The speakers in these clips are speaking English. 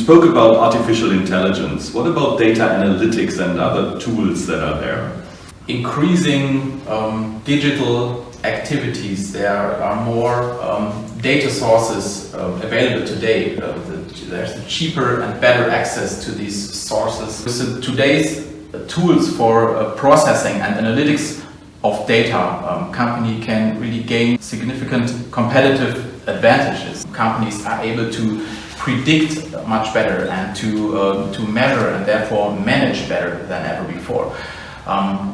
spoke about artificial intelligence. What about data analytics and other tools that are there? Increasing digital activities. There are more data sources available today. There's cheaper and better access to these sources. With today's tools for processing and analytics of data, company can really gain significant competitive advantages. Companies are able to predict much better and to measure and therefore manage better than ever before.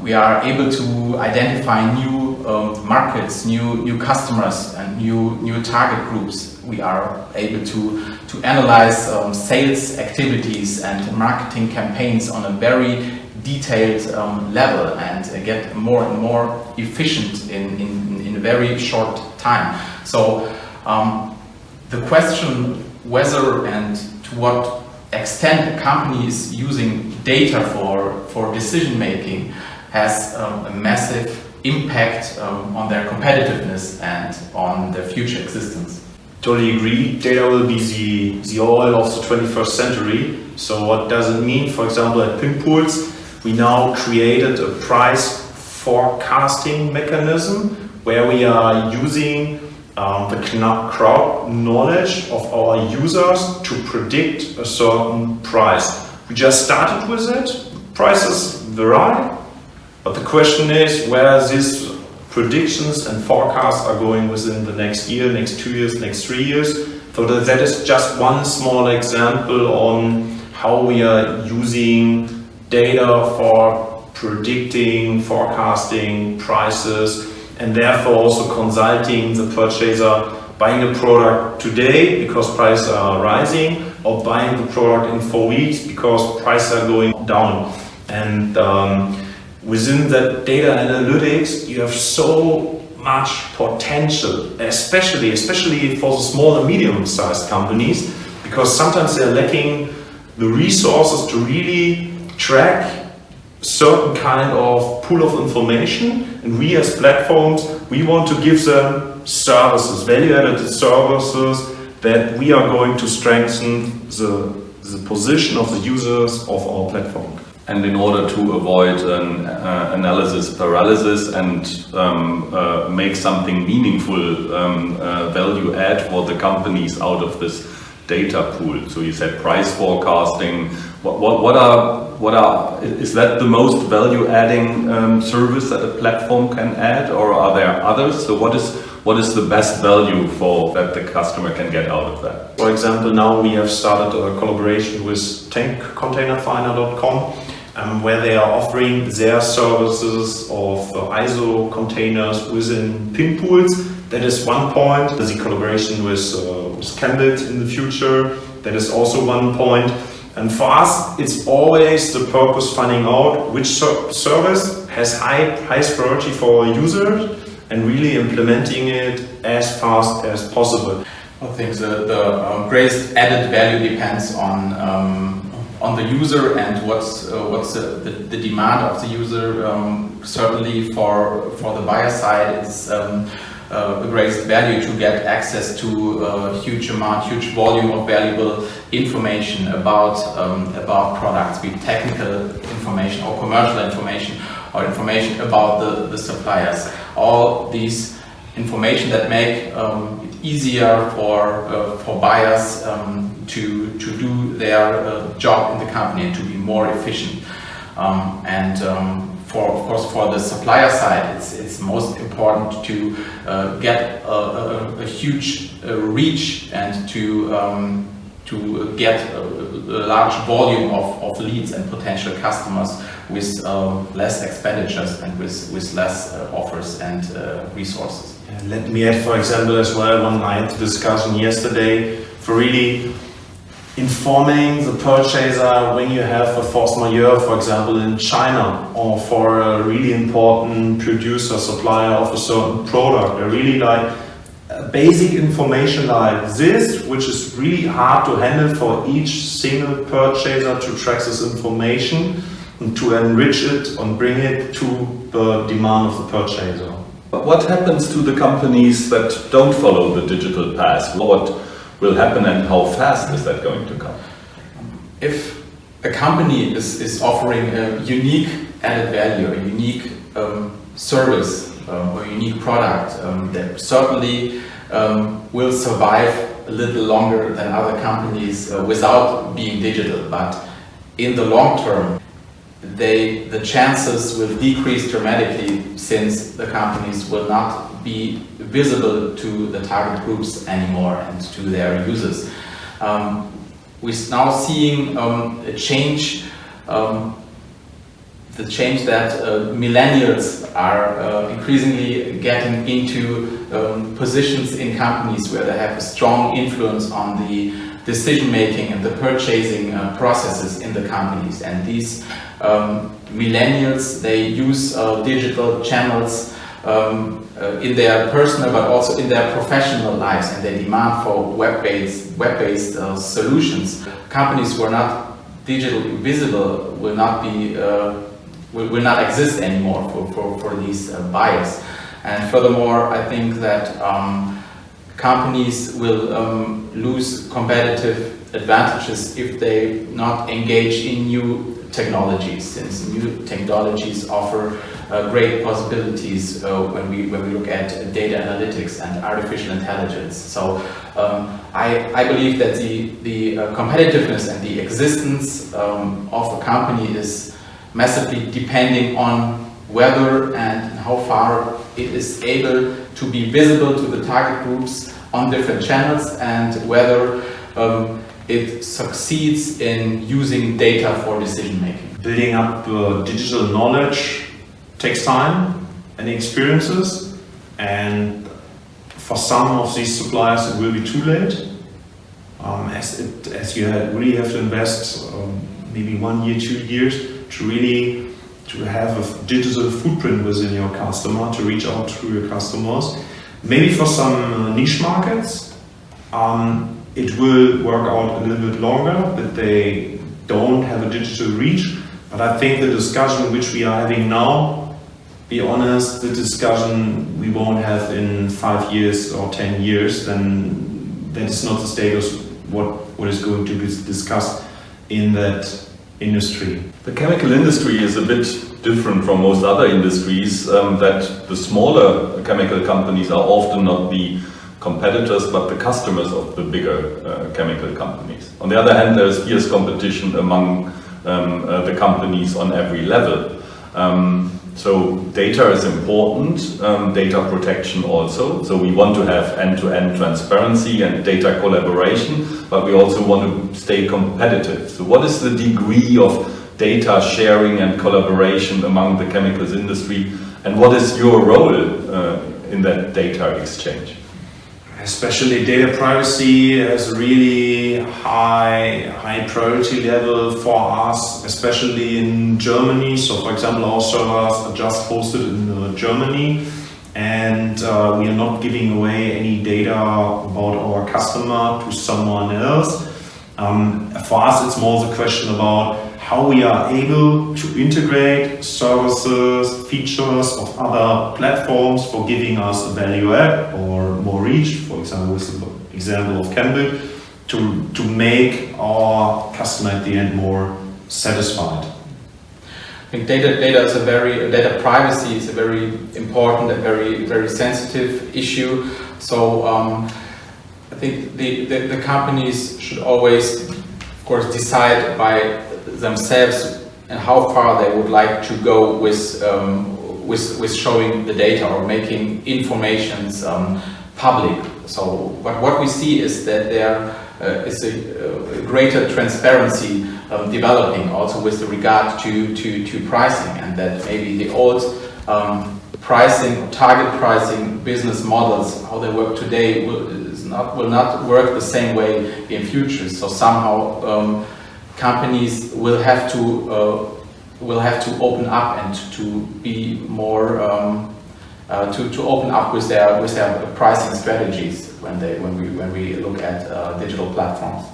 We are able to identify new markets, new customers and new target groups. We are able to analyze sales activities and marketing campaigns on a very detailed level and get more and more efficient in a very short time. So the question whether and to what extent a company is using data for decision making has a massive impact on their competitiveness and on their future existence. Totally agree. Data will be the oil of the 21st century. So what does it mean? For example, at PINPOOLS, we now created a price forecasting mechanism where we are using the crowd knowledge of our users to predict a certain price. We just started with it. Prices vary, but the question is where these predictions and forecasts are going within the next year, next 2 years, next 3 years. So that is just one small example on how we are using data for predicting, forecasting prices, and therefore also consulting the purchaser buying a product today because prices are rising, or buying the product in 4 weeks because prices are going down. And within that data analytics, you have so much potential, especially for the small and medium-sized companies, because sometimes they're lacking the resources to really track certain kind of pool of information, and we as platforms, we want to give them services, value-added services that we are going to strengthen the position of the users of our platform. And in order to avoid an analysis paralysis and make something meaningful value add for the companies out of this data pool. So you said price forecasting. Is that the most value-adding service that a platform can add, or are there others? So what is the best value for that the customer can get out of that? For example, now we have started a collaboration with tankcontainerfinder.com, where they are offering their services of ISO containers within PINPOOLS. That is one point. The collaboration with chembid in the future, that is also one point. And for us, it's always the purpose finding out which service has highest priority for our users and really implementing it as fast as possible. I think the greatest added value depends on the user and what's the demand of the user. Certainly for the buyer side, it's the greatest value to get access to a huge volume of valuable information about products, be it technical information or commercial information or information about the suppliers. All these information that make it easier for buyers to do their job in the company and to be more efficient. Of course, for the supplier side, it's most important to get a huge reach and to get a large volume of leads and potential customers with less expenditures and with less offers and resources. Let me add, for example, as well, one night discussion yesterday for really informing the purchaser when you have a force majeure, for example, in China, or for a really important producer, supplier of a certain product. I really like basic information like this, which is really hard to handle for each single purchaser to track this information and to enrich it and bring it to the demand of the purchaser. But what happens to the companies that don't follow the digital path? What will happen and how fast is that going to come? if a company is offering a unique added value, a unique service or unique product, that certainly will survive a little longer than other companies without being digital. But in the long term, the chances will decrease dramatically, since the companies will not be visible to the target groups anymore and to their users. We're now seeing a change, the change that millennials are increasingly getting into positions in companies where they have a strong influence on the decision-making and the purchasing processes in the companies. And these millennials, they use digital channels in their personal but also in their professional lives, and they demand for web-based solutions. Companies who are not digitally visible will not be will not exist anymore for these buyers. And furthermore, I think that companies will lose competitive advantages if they not engage in new technologies, since new technologies offer great possibilities when we look at data analytics and artificial intelligence. So I believe that the competitiveness and the existence of a company is massively depending on whether and how far it is able to be visible to the target groups on different channels, and whether it succeeds in using data for decision making. Building up digital knowledge takes time and experiences, and for some of these suppliers it will be too late, as you really have to invest maybe 1 year, 2 years to have a digital footprint within your customer, to reach out to your customers. Maybe for some niche markets it will work out a little bit longer, but they don't have a digital reach. But I think the discussion which we are having now, be honest, the discussion we won't have in 5 years or 10 years, then that is not the status what is going to be discussed in that industry. The chemical industry is a bit different from most other industries, that the smaller chemical companies are often not the competitors but the customers of the bigger chemical companies. On the other hand, there is fierce competition among the companies on every level. So data is important, data protection also. So we want to have end-to-end transparency and data collaboration, but we also want to stay competitive. So what is the degree of data sharing and collaboration among the chemicals industry, and what is your role in that data exchange? Especially data privacy is a really high priority level for us, especially in Germany. So for example, our servers are just hosted in Germany, and we are not giving away any data about our customer to someone else. For us, it's more the question about how we are able to integrate services, features of other platforms for giving us a value add or more reach. For example, with the example of chembid, to make our customer at the end more satisfied. I think data privacy is a very important and very sensitive issue. So I think the companies should always, of course, decide by themselves and how far they would like to go with showing the data or making informations public. So what we see is that there is a greater transparency developing also with regard to pricing, and that maybe the old pricing, target pricing business models, how they work today, will not work the same way in future. So somehow companies will have to open up and to be more to open up with their pricing strategies when we look at digital platforms.